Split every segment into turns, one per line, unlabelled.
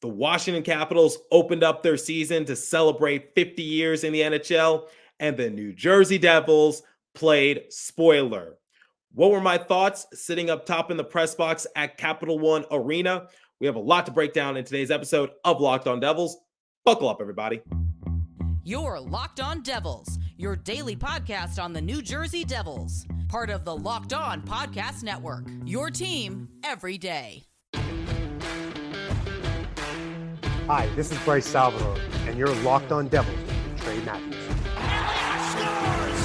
The Washington Capitals opened up their season to celebrate 50 years in the NHL, and the New Jersey Devils played spoiler. What were my thoughts sitting up top in the press box at Capital One Arena? We have a lot to break down in today's episode of Locked On Devils. Buckle up, everybody.
You're Locked On Devils, your daily podcast on the New Jersey Devils, part of the Locked On Podcast Network, your team every day.
Hi, this is Bryce Salvador, and you're Locked On Devils with Trey Matthews.
Scores!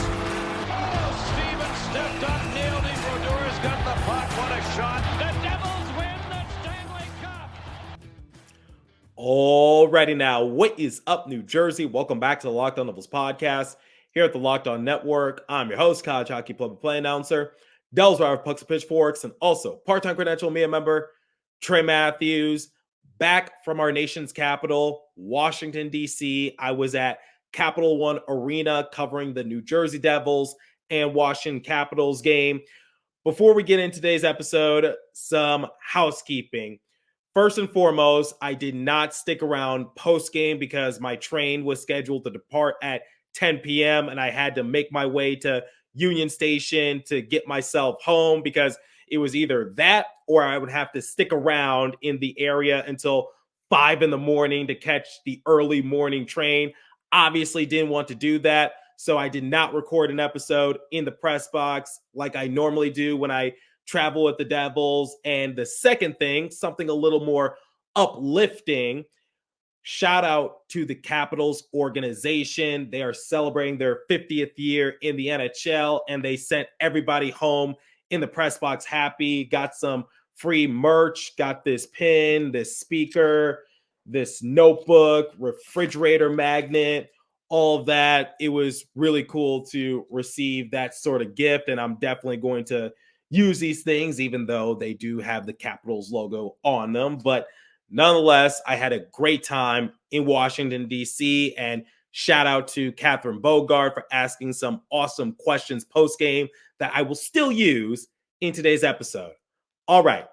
Oh, Steven stepped up, nailed him. Brodor's got the puck. What a shot. The Devils win the Stanley Cup.
Alrighty now, what is up, New Jersey? Welcome back to the Locked On Devils podcast here at the Locked On Network. I'm your host, college hockey play announcer, Devils writer of Pucks and Pitchforks, and also part-time credential media member, Trey Matthews. Back from our nation's capital, Washington, D.C. I was at Capital One Arena covering the New Jersey Devils and Washington Capitals game. Before we get into today's episode, some housekeeping. First and foremost, I did not stick around post-game because my train was scheduled to depart at 10 p.m. and I had to make my way to Union Station to get myself home because it was either that or I would have to stick around in the area until 5 in the morning to catch the early morning train. Obviously didn't want to do that, so I did not record an episode in the press box like I normally do when I travel with the Devils. And the second thing, something a little more uplifting, shout out to the Capitals organization. They are celebrating their 50th year in the NHL, and they sent everybody home in the press box happy. Got some free merch, got this pin, this speaker, this notebook, refrigerator magnet, all of that. It was really cool to receive that sort of gift, and I'm definitely going to use these things, even though they do have the Capitals logo on them. But nonetheless, I had a great time in Washington, D.C., and shout out to Catherine Bogart for asking some awesome questions post-game that I will still use in today's episode. All right.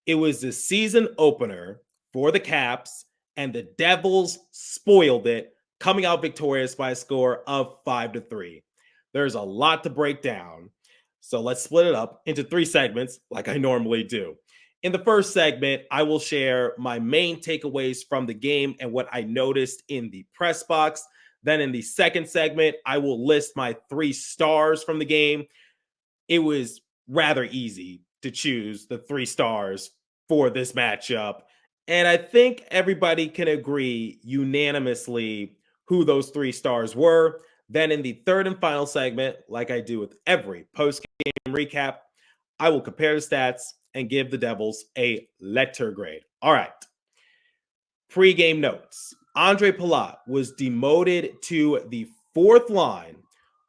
It was the season opener for the Caps, and the Devils spoiled it, coming out victorious by a score of 5-3. There's a lot to break down, so let's split it up into 3 segments like I normally do. In the first segment, I will share my main takeaways from the game and what I noticed in the press box. Then in the second segment, I will list my 3 stars from the game. It was rather easy to choose the 3 stars for this matchup. And I think everybody can agree unanimously who those 3 stars were. Then in the third and final segment, like I do with every post-game recap, I will compare the stats and give the Devils a letter grade. All right. Pre-game notes. Andre Palat was demoted to the 4th line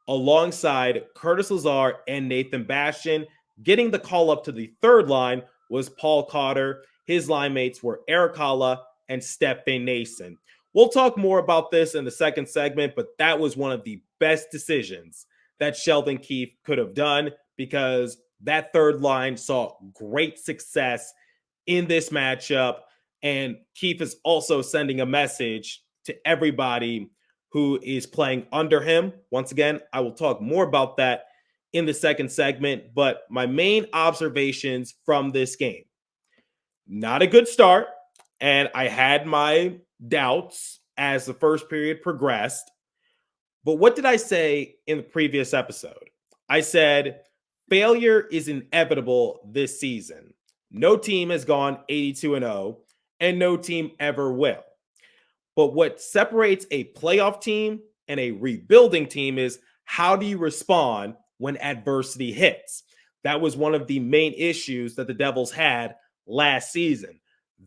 alongside Curtis Lazar and Nathan Bastian. Getting the call up to the 3rd line was Paul Cotter. His line mates were Erik Haula and Stefan Noesen. We'll talk more about this in the second segment, but that was one of the best decisions that Sheldon Keefe could have done because that 3rd line saw great success in this matchup. And Keefe is also sending a message to everybody who is playing under him. Once again, I will talk more about that in the second segment, but my main observations from this game. Not a good start, and I had my doubts as the first period progressed. But what did I say in the previous episode? I said, failure is inevitable this season. No team has gone 82-0, and no team ever will. But what separates a playoff team and a rebuilding team is how do you respond when adversity hits? That was one of the main issues that the Devils had last season.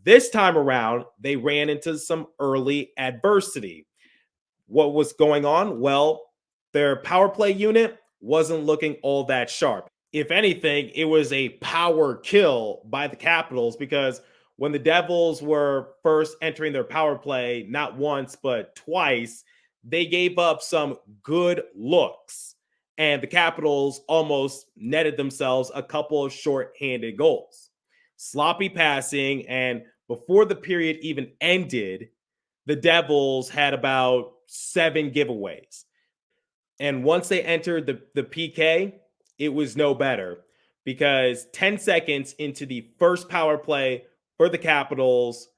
This time around, they ran into some early adversity. What was going on? Well, their power play unit wasn't looking all that sharp. If anything, it was a power kill by the Capitals because when the Devils were first entering their power play, not once, but twice, they gave up some good looks. And the Capitals almost netted themselves a couple of short-handed goals. Sloppy passing and before the period even ended, the Devils had about 7 giveaways. And once they entered the PK, it was no better because 10 seconds into the first power play for the Capitals,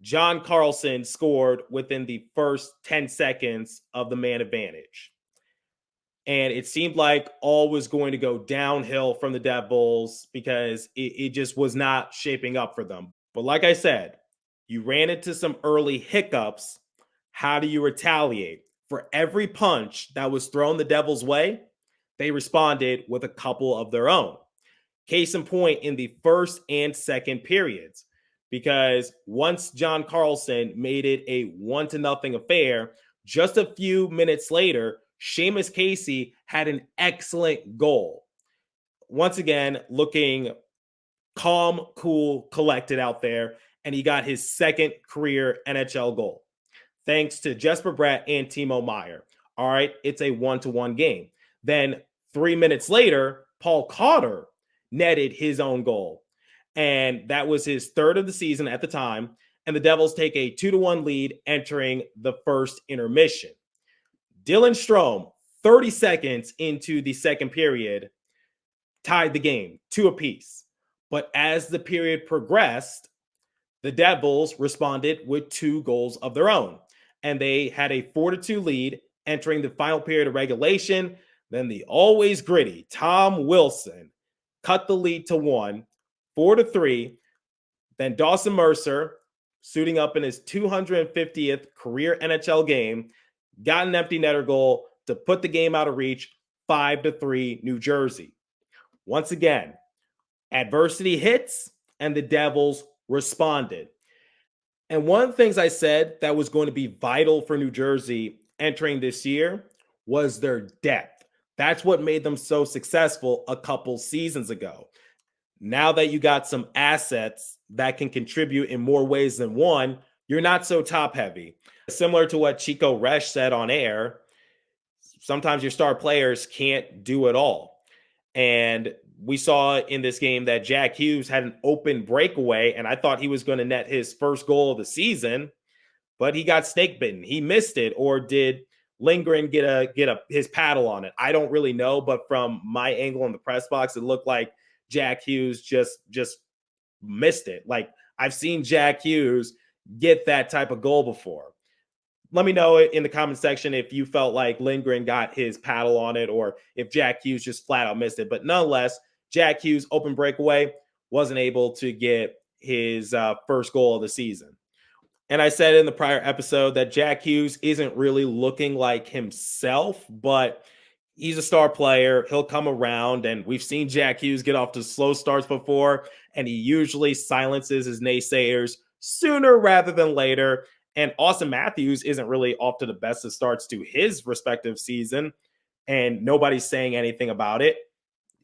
John Carlson scored within the first 10 seconds of the man advantage. And it seemed like all was going to go downhill from the Devils because it just was not shaping up for them. But like I said, you ran into some early hiccups. How do you retaliate? For every punch that was thrown the Devils' way, they responded with a couple of their own. Case in point in the first and second periods, because once John Carlson made it a 1-0 affair, just a few minutes later, Seamus Casey had an excellent goal. Once again, looking calm, cool, collected out there, and he got his second career NHL goal. Thanks to Jesper Bratt and Timo Meier. All right, it's a 1-1 game. Then 3 minutes later, Paul Cotter netted his own goal. And that was his third of the season at the time. And the Devils take a 2-1 lead entering the first intermission. Dylan Strome, 30 seconds into the second period, tied the game 2 apiece. But as the period progressed, the Devils responded with 2 goals of their own. And they had a 4-2 lead entering the final period of regulation. Then the always gritty Tom Wilson cut the lead to 1, 4-3. Then Dawson Mercer, suiting up in his 250th career NHL game, got an empty netter goal to put the game out of reach, 5-3 New Jersey. Once again, adversity hits and the Devils responded. And one of the things I said that was going to be vital for New Jersey entering this year was their depth. That's what made them so successful a couple seasons ago. Now that you got some assets that can contribute in more ways than one, you're not so top heavy. Similar to what Chico Resch said on air, sometimes your star players can't do it all. And we saw in this game that Jack Hughes had an open breakaway, and I thought he was going to net his first goal of the season, but he got snake bitten. He missed it, or did Lindgren get his paddle on it? I don't really know, but from my angle in the press box, it looked like Jack Hughes just missed it. Like, I've seen Jack Hughes get that type of goal before. Let me know in the comment section if you felt like Lindgren got his paddle on it or if Jack Hughes just flat out missed it. But nonetheless, Jack Hughes, open breakaway, wasn't able to get his first goal of the season. And I said in the prior episode that Jack Hughes isn't really looking like himself, but he's a star player. He'll come around, and we've seen Jack Hughes get off to slow starts before, and he usually silences his naysayers sooner rather than later. And Austin Matthews isn't really off to the best of starts to his respective season, and nobody's saying anything about it.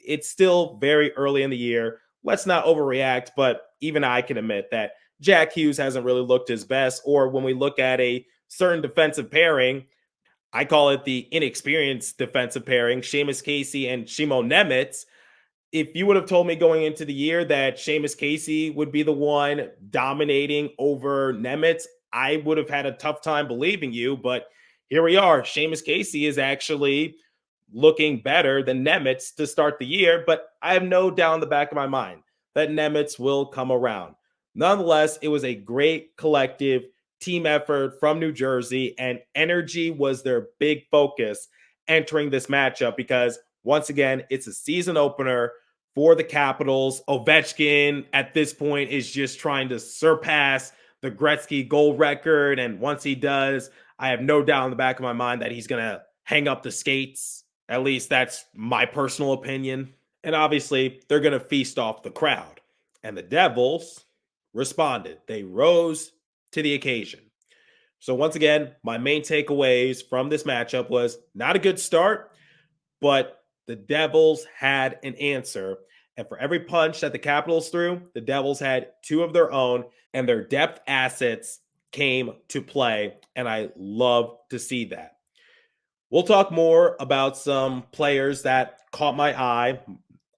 It's still very early in the year. Let's not overreact, but even I can admit that Jack Hughes hasn't really looked his best. Or when we look at a certain defensive pairing, I call it the inexperienced defensive pairing, Seamus Casey and Shimo Nemeth. If you would have told me going into the year that Seamus Casey would be the one dominating over Nemeth, I would have had a tough time believing you. But here we are. Seamus Casey is actually looking better than Nemeth to start the year. But I have no doubt in the back of my mind that Nemeth will come around. Nonetheless, it was a great collective team effort from New Jersey, and energy was their big focus entering this matchup because, once again, it's a season opener for the Capitals. Ovechkin at this point is just trying to surpass the Gretzky goal record, and once he does, I have no doubt in the back of my mind that he's going to hang up the skates. At least that's my personal opinion. And obviously, they're going to feast off the crowd. And the Devils responded. They rose to the occasion. So once again, my main takeaways from this matchup was not a good start, but the Devils had an answer. And for every punch that the Capitals threw, the Devils had 2 of their own, and their depth assets came to play. And I love to see that. We'll talk more about some players that caught my eye.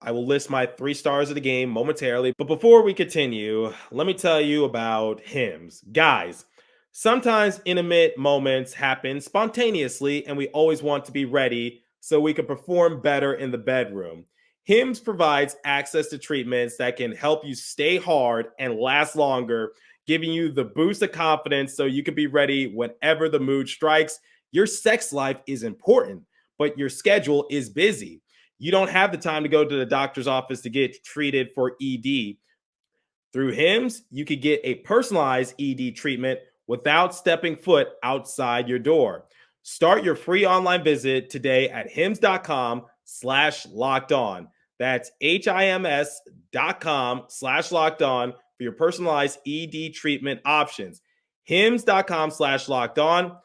I will list my 3 stars of the game momentarily. But before we continue, let me tell you about hymns. Guys, sometimes intimate moments happen spontaneously, and we always want to be ready so we can perform better in the bedroom. Hims provides access to treatments that can help you stay hard and last longer, giving you the boost of confidence so you can be ready whenever the mood strikes. Your sex life is important, but your schedule is busy. You don't have the time to go to the doctor's office to get treated for ED. Through Hims, you could get a personalized ED treatment without stepping foot outside your door. Start your free online visit today at hims.com/locked on. That's HIMS.com/locked on for your personalized ED treatment options. hims.com/locked on.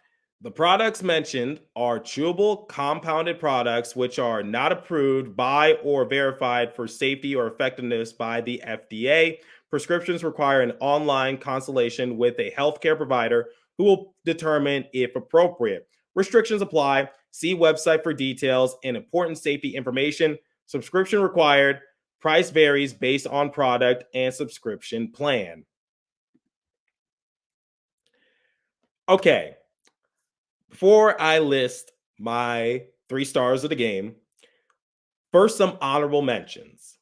The products mentioned are chewable compounded products which are not approved by or verified for safety or effectiveness by the FDA. Prescriptions require an online consultation with a healthcare provider who will determine if appropriate. Restrictions apply. See website for details and important safety information. Subscription required. Price varies based on product and subscription plan. Okay. Before I list my 3 stars of the game, first some honorable mentions.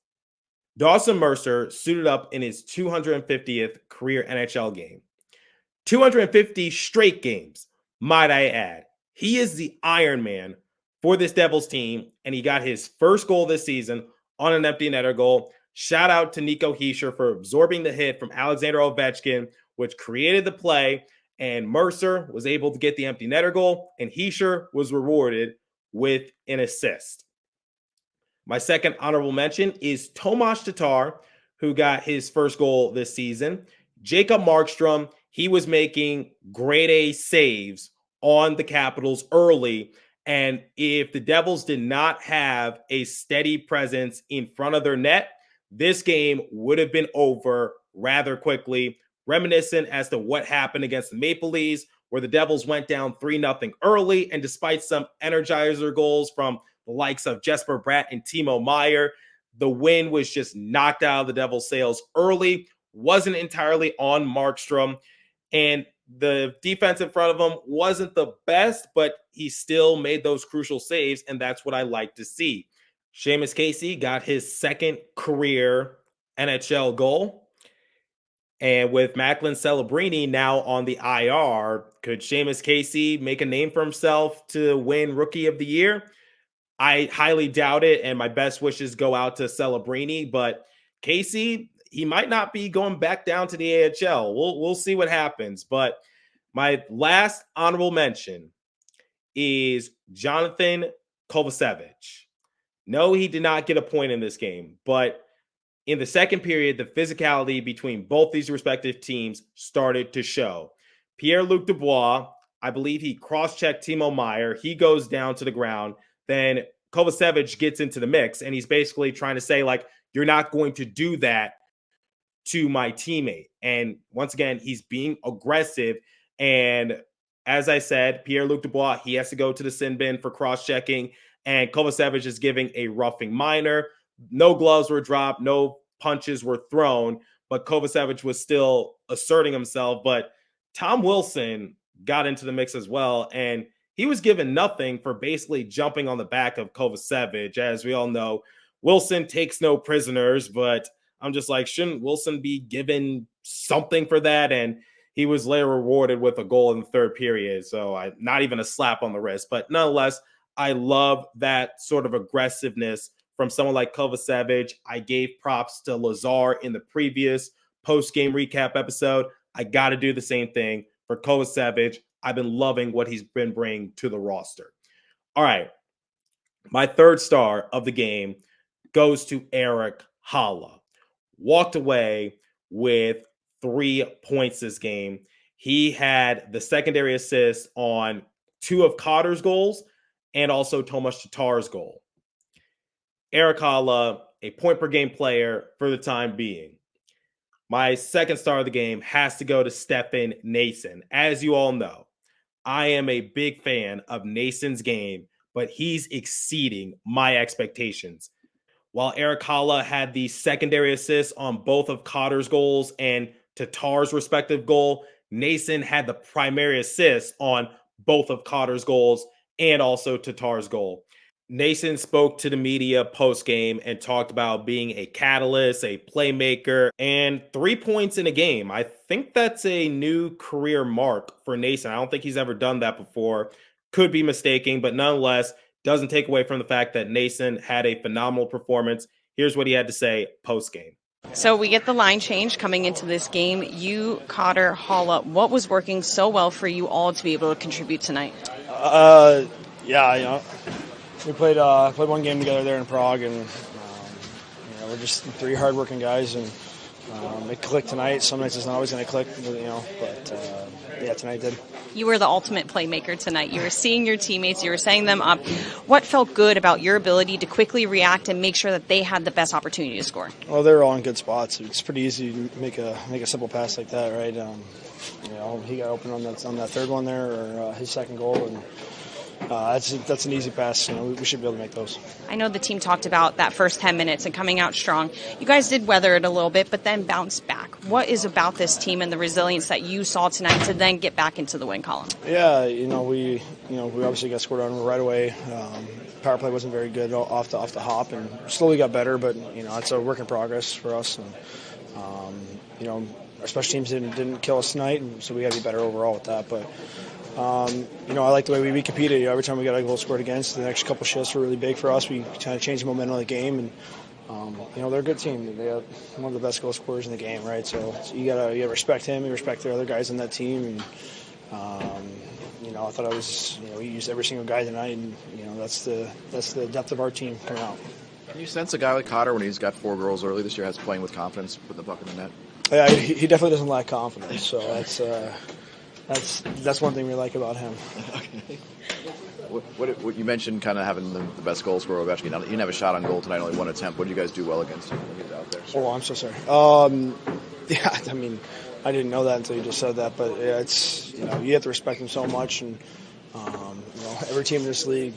Dawson Mercer suited up in his 250th career NHL game. 250 straight games, might I add. He is the Iron Man for this Devils team, and he got his first goal this season on an empty netter goal. Shout out to Nico Hischier for absorbing the hit from Alexander Ovechkin, which created the play, and Mercer was able to get the empty netter goal, and Hischier was rewarded with an assist. My second honorable mention is Tomas Tatar, who got his first goal this season. Jacob Markstrom, he was making grade A saves on the Capitals early. And if the Devils did not have a steady presence in front of their net, this game would have been over rather quickly, reminiscent as to what happened against the Maple Leafs, where the Devils went down 3-0 early. And despite some energizer goals from the likes of Jesper Bratt and Timo Meier, the win was just knocked out of the Devils' sails early. Wasn't entirely on Markstrom. And the defense in front of him wasn't the best, but he still made those crucial saves, and that's what I like to see. Seamus Casey got his second career NHL goal. And with Macklin Celebrini now on the IR, could Seamus Casey make a name for himself to win Rookie of the Year? I highly doubt it, and my best wishes go out to Celebrini, but Casey, he might not be going back down to the AHL. We'll see what happens. But my last honorable mention is Jonathan Kovacevic. No, he did not get a point in this game, but in the second period, the physicality between both these respective teams started to show. Pierre-Luc Dubois, I believe he cross-checked Timo Meier. He goes down to the ground. Then Kovacevic gets into the mix, and he's basically trying to say, like, you're not going to do that to my teammate. And once again, he's being aggressive. And as I said, Pierre-Luc Dubois, he has to go to the sin bin for cross-checking, and Kovacevic is giving a roughing minor. No gloves were dropped, no punches were thrown, but Kovacevic was still asserting himself. But Tom Wilson got into the mix as well, and he was given nothing for basically jumping on the back of Kovacevic. As we all know, Wilson takes no prisoners, but I'm just like, shouldn't Wilson be given something for that? And he was later rewarded with a goal in the third period. So not even a slap on the wrist, but nonetheless, I love that sort of aggressiveness from someone like Kovacevic. I gave props to Lazar in the previous post-game recap episode. I got to do the same thing for Kovacevic. I've been loving what he's been bringing to the roster. All right. My third star of the game goes to Erik Haula. Walked away with 3 points this game. He had the secondary assist on 2 of Cotter's goals and also Tomas Tatar's goal. Erik Haula, a point-per-game player for the time being. My second star of the game has to go to Stefan Noesen. As you all know, I am a big fan of Noesen's game, but he's exceeding my expectations. while Erik Haula had the secondary assist on both of Cotter's goals and Tatar's respective goal, Noesen had the primary assist on both of Cotter's goals and also Tatar's goal. Noesen spoke to the media post-game and talked about being a catalyst, a playmaker, and 3 points in a game. I think that's a new career mark for Noesen. I don't think he's ever done that before. Could be mistaken, but nonetheless, doesn't take away from the fact that Noesen had a phenomenal performance. Here's what he had to say post-game.
So we get the line change coming into this game. You, Cotter, Haula, what was working so well for you all to be able to contribute tonight?
We played one game together there in Prague, and we're just 3 hardworking guys, and it clicked tonight. Some nights it's not always going to click, but tonight did.
You were the ultimate playmaker tonight. You were seeing your teammates, you were setting them up. What felt good about your ability to quickly react and make sure that they had the best opportunity to score?
Well, they were all in good spots. It's pretty easy to make a simple pass like that, right? He got open on that third one there, or his second goal, and that's an easy pass. We should be able to make those.
I know the team talked about that first 10 minutes and coming out strong. You guys did weather it a little bit, but then bounced back. What is about this team and the resilience that you saw tonight to then get back into the win column?
Yeah, we obviously got scored on right away. Power play wasn't very good off the hop, and slowly got better. But it's a work in progress for us. And our special teams didn't kill us tonight, and so we got to be better overall with that. But I like the way we competed. Every time we got a goal scored against, the next couple shifts were really big for us. We kind of changed the momentum of the game, and they're a good team. They have one of the best goal scorers in the game, right? So you gotta respect him. You respect the other guys on that team, and I thought we used every single guy tonight, and that's the depth of our team coming out.
Can you sense a guy like Cotter, when he's got 4 goals early this year, has playing with confidence, putting the puck in the net?
Yeah, he definitely doesn't lack confidence. So that's one thing we like about him.
Okay. What you mentioned, kind of having the best goal scorer of actually, you didn't have a shot on goal tonight, only 1 attempt. What did you guys do well against him when he was out there?
Oh, I'm so sorry. I didn't know that until you just said that. But yeah, it's you have to respect him so much, and every team in this league,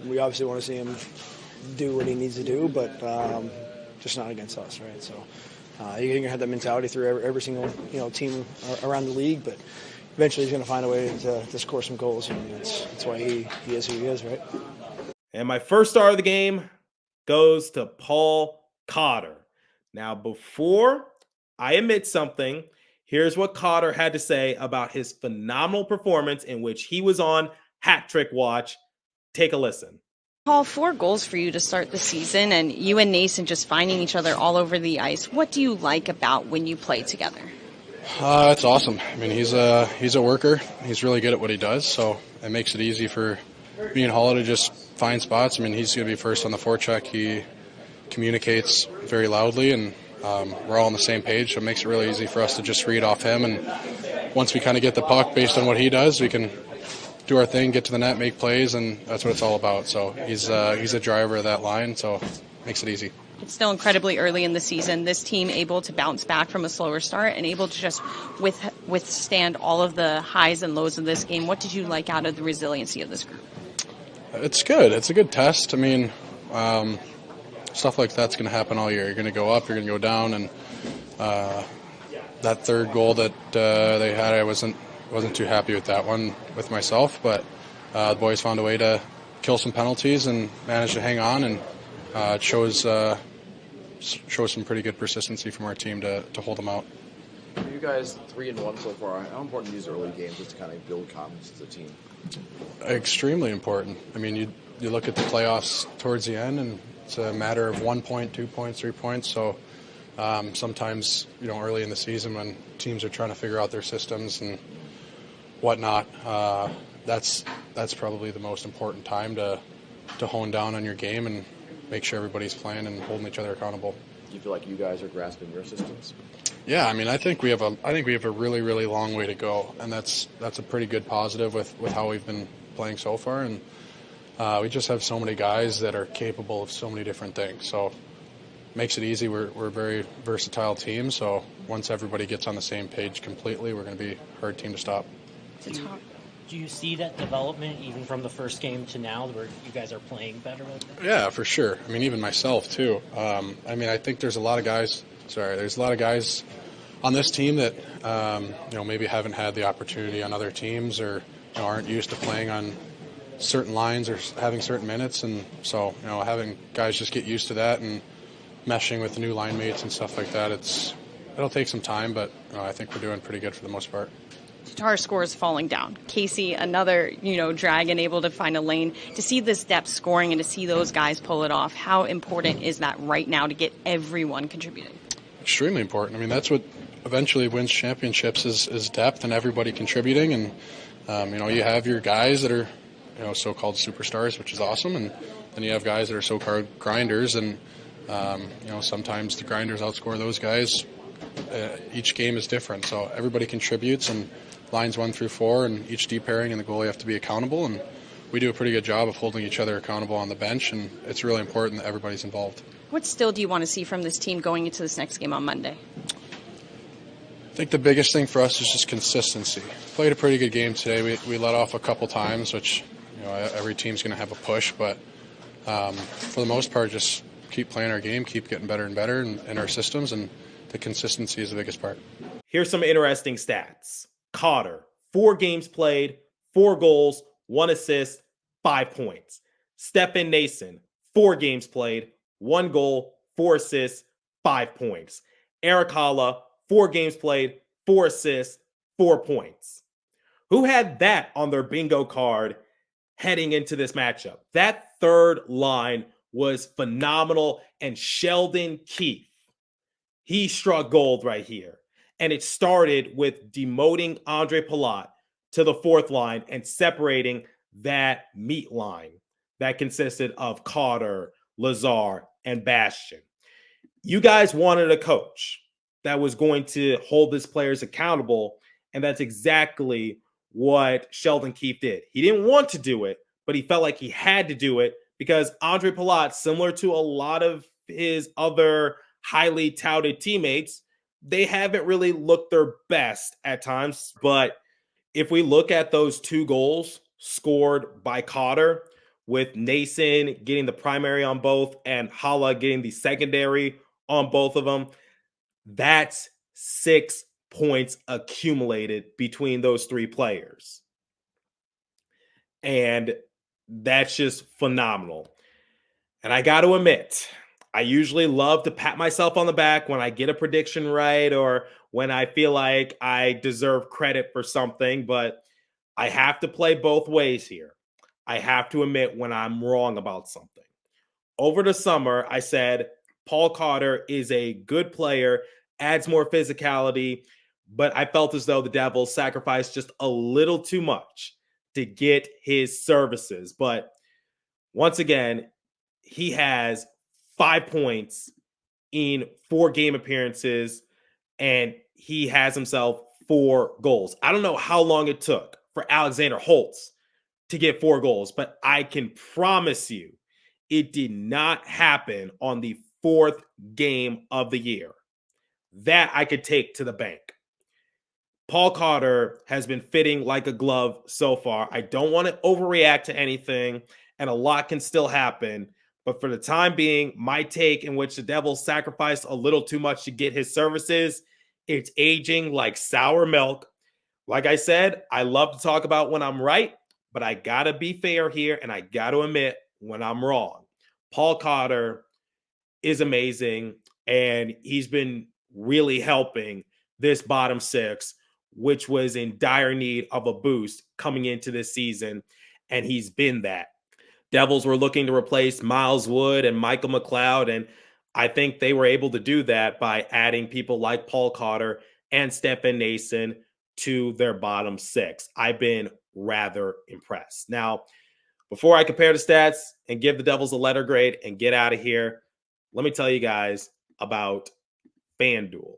we obviously want to see him do what he needs to do, but just not against us, right? So you're gonna have that mentality through every single team around the league, but eventually he's going to find a way to score some goals, and that's why he is who he is, right?
And my first star of the game goes to Paul Cotter. Now, before I admit something, here's what Cotter had to say about his phenomenal performance in which he was on Hat Trick Watch. Take a listen.
Paul, 4 goals for you to start the season, and you and Noesen just finding each other all over the ice. What do you like about when you play together?
It's awesome. I mean, he's a worker. He's really good at what he does, so it makes it easy for me and Haula to just find spots. I mean, he's going to be first on the forecheck. He communicates very loudly, and we're all on the same page, so it makes it really easy for us to just read off him. And once we kind of get the puck based on what he does, we can do our thing, get to the net, make plays, and that's what it's all about. So he's a driver of that line, so it makes it easy.
It's still incredibly early in the season. This team able to bounce back from a slower start and able to just withstand all of the highs and lows of this game. What did you like out of the resiliency of this group?
It's good. It's a good test. I mean, stuff like that's going to happen all year. You're going to go up, you're going to go down, and that third goal that they had, I wasn't too happy with that one with myself, but the boys found a way to kill some penalties and managed to hang on, and it shows some pretty good persistency from our team to hold them out.
You guys 3-1 so far. How important are these early games just to kind of build confidence as a team? Extremely important.
I mean, you look at the playoffs towards the end, and it's a matter of 1 point, 2 points, 3 points. So sometimes, early in the season when teams are trying to figure out their systems and whatnot, that's probably the most important time to hone down on your game and make sure everybody's playing and holding each other accountable.
Do you feel like you guys are grasping your systems?
Yeah, I mean, I think we have a really, really long way to go, and that's a pretty good positive with how we've been playing so far. And we just have so many guys that are capable of so many different things. So it makes it easy. We're a very versatile team. So once everybody gets on the same page completely, we're going to be a hard team to stop.
Do you see that development even from the first game to now where you guys are playing better?
Yeah, for sure. I mean, even myself too. I think there's a lot of guys on this team that, maybe haven't had the opportunity on other teams or aren't used to playing on certain lines or having certain minutes. And so, having guys just get used to that and meshing with the new line mates and stuff like that, it'll take some time, but I think we're doing pretty good for the most part.
Tatar scores falling down. Casey, another, Dragon able to find a lane. To see this depth scoring and to see those guys pull it off, how important is that right now to get everyone contributing?
Extremely important. I mean, that's what eventually wins championships is depth and everybody contributing. And, you have your guys that are, so-called superstars, which is awesome. And then you have guys that are so-called grinders. And, sometimes the grinders outscore those guys. Each game is different. So everybody contributes, and lines 1 through 4 and each deep pairing and the goalie have to be accountable. And we do a pretty good job of holding each other accountable on the bench. And it's really important that everybody's involved.
What still do you want to see from this team going into this next game on Monday?
I think the biggest thing for us is just consistency. Played a pretty good game today. We let off a couple times, which every team's going to have a push. But for the most part, just keep playing our game, keep getting better and better in our systems, and the consistency is the biggest part.
Here's some interesting stats. Cotter, 4 games played, 4 goals, 1 assist, 5 points. Stefan Noesen, 4 games played, 1 goal, 4 assists, 5 points. Erik Haula, 4 games played, 4 assists, 4 points. Who had that on their bingo card heading into this matchup? That third line was phenomenal, and Sheldon Keefe, he struck gold right here. And it started with demoting Andre Palat to the 4th line and separating that meat line that consisted of Cotter, Lazar, and Bastian. You guys wanted a coach that was going to hold his players accountable, and that's exactly what Sheldon Keefe did. He didn't want to do it, but he felt like he had to do it because Andre Palat, similar to a lot of his other highly touted teammates, they haven't really looked their best at times. But if we look at those 2 goals scored by Cotter, with Noesen getting the primary on both and Haula getting the secondary on both of them, that's 6 points accumulated between those 3 players. And that's just phenomenal. And I got to admit, I usually love to pat myself on the back when I get a prediction right or when I feel like I deserve credit for something, but I have to play both ways here. I have to admit when I'm wrong about something. Over the summer, I said Paul Cotter is a good player, adds more physicality, but I felt as though the Devils sacrificed just a little too much to get his services. But once again, he has 5 points in 4 game appearances, and he has himself 4 goals. I don't know how long it took for Alexander Holtz to get 4 goals, but I can promise you it did not happen on the 4th game of the year. That I could take to the bank. Paul Cotter has been fitting like a glove so far. I don't want to overreact to anything, and a lot can still happen. But for the time being, my take in which the Devils sacrificed a little too much to get his services, it's aging like sour milk. Like I said, I love to talk about when I'm right, but I got to be fair here, and I got to admit when I'm wrong. Paul Cotter is amazing, and he's been really helping this bottom 6, which was in dire need of a boost coming into this season, and he's been that. Devils were looking to replace Miles Wood and Michael McLeod, and I think they were able to do that by adding people like Paul Cotter and Stefan Noesen to their bottom 6. I've been rather impressed. Now, before I compare the stats and give the Devils a letter grade and get out of here, let me tell you guys about FanDuel.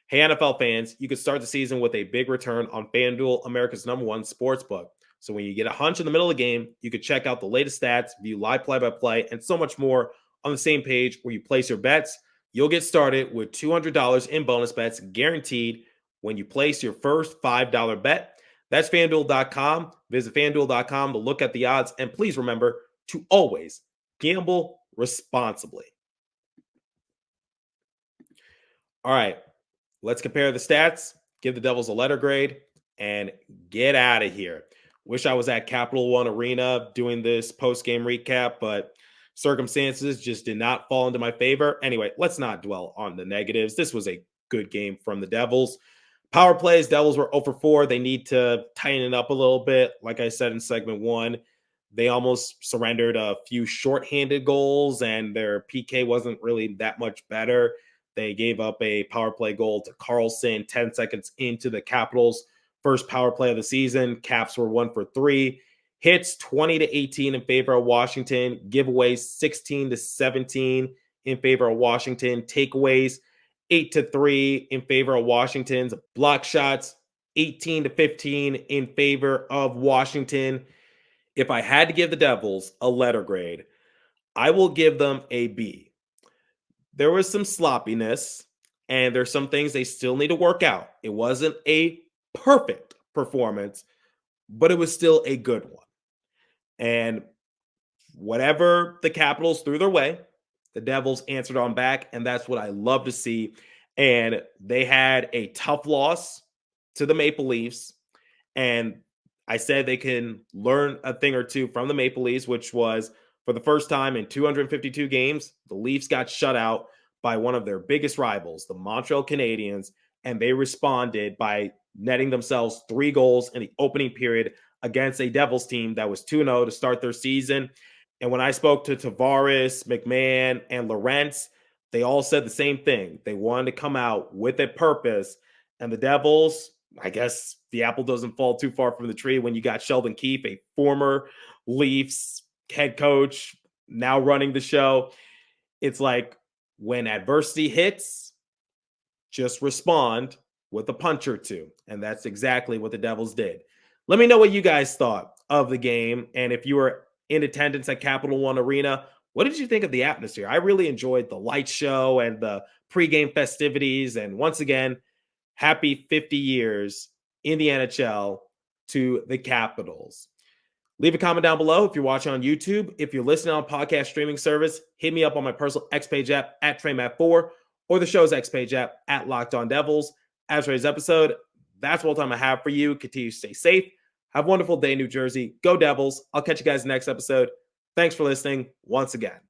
Hey, NFL fans, you can start the season with a big return on FanDuel, America's #1 sportsbook. So when you get a hunch in the middle of the game, you can check out the latest stats, view live play-by-play, and so much more on the same page where you place your bets. You'll get started with $200 in bonus bets guaranteed when you place your first $5 bet. That's FanDuel.com. Visit FanDuel.com to look at the odds. And please remember to always gamble responsibly. All right, let's compare the stats, give the Devils a letter grade, and get out of here. Wish I was at Capital One Arena doing this post-game recap, but circumstances just did not fall into my favor. Anyway, let's not dwell on the negatives. This was a good game from the Devils. Power plays, Devils were 0 for 4. They need to tighten it up a little bit. Like I said in segment 1, they almost surrendered a few shorthanded goals, and their PK wasn't really that much better. They gave up a power play goal to Carlson 10 seconds into the Capitals' first power play of the season. Caps were 1 for 3. Hits 20-18 in favor of Washington. Giveaways 16-17 in favor of Washington. Takeaways 8-3 in favor of Washington's. Block shots 18-15 in favor of Washington. If I had to give the Devils a letter grade, I will give them a B. There was some sloppiness, and there's some things they still need to work out. It wasn't a perfect performance, but it was still a good one. And whatever the Capitals threw their way, the Devils answered on back, and that's what I love to see. And they had a tough loss to the Maple Leafs, and I said they can learn a thing or two from the Maple Leafs, which was for the first time in 252 games, the Leafs got shut out by one of their biggest rivals, the Montreal Canadiens, and they responded by netting themselves 3 goals in the opening period against a Devils team that was 2-0 to start their season. And when I spoke to Tavares, McMahon, and Lorentz, they all said the same thing. They wanted to come out with a purpose. And the Devils, I guess the apple doesn't fall too far from the tree when you got Sheldon Keefe, a former Leafs head coach, now running the show. It's like when adversity hits, just respond with a punch or two. And that's exactly what the Devils did. Let me know what you guys thought of the game. And if you were in attendance at Capital One Arena, what did you think of the atmosphere? I really enjoyed the light show and the pregame festivities. And once again, happy 50 years in the NHL to the Capitals. Leave a comment down below if you're watching on YouTube. If you're listening on podcast streaming service, hit me up on my personal X Page app at TreyMatt4 or the show's X Page app at Locked On Devils. As for today's episode, that's all the time I have for you. Continue to stay safe. Have a wonderful day, New Jersey. Go Devils. I'll catch you guys next episode. Thanks for listening once again.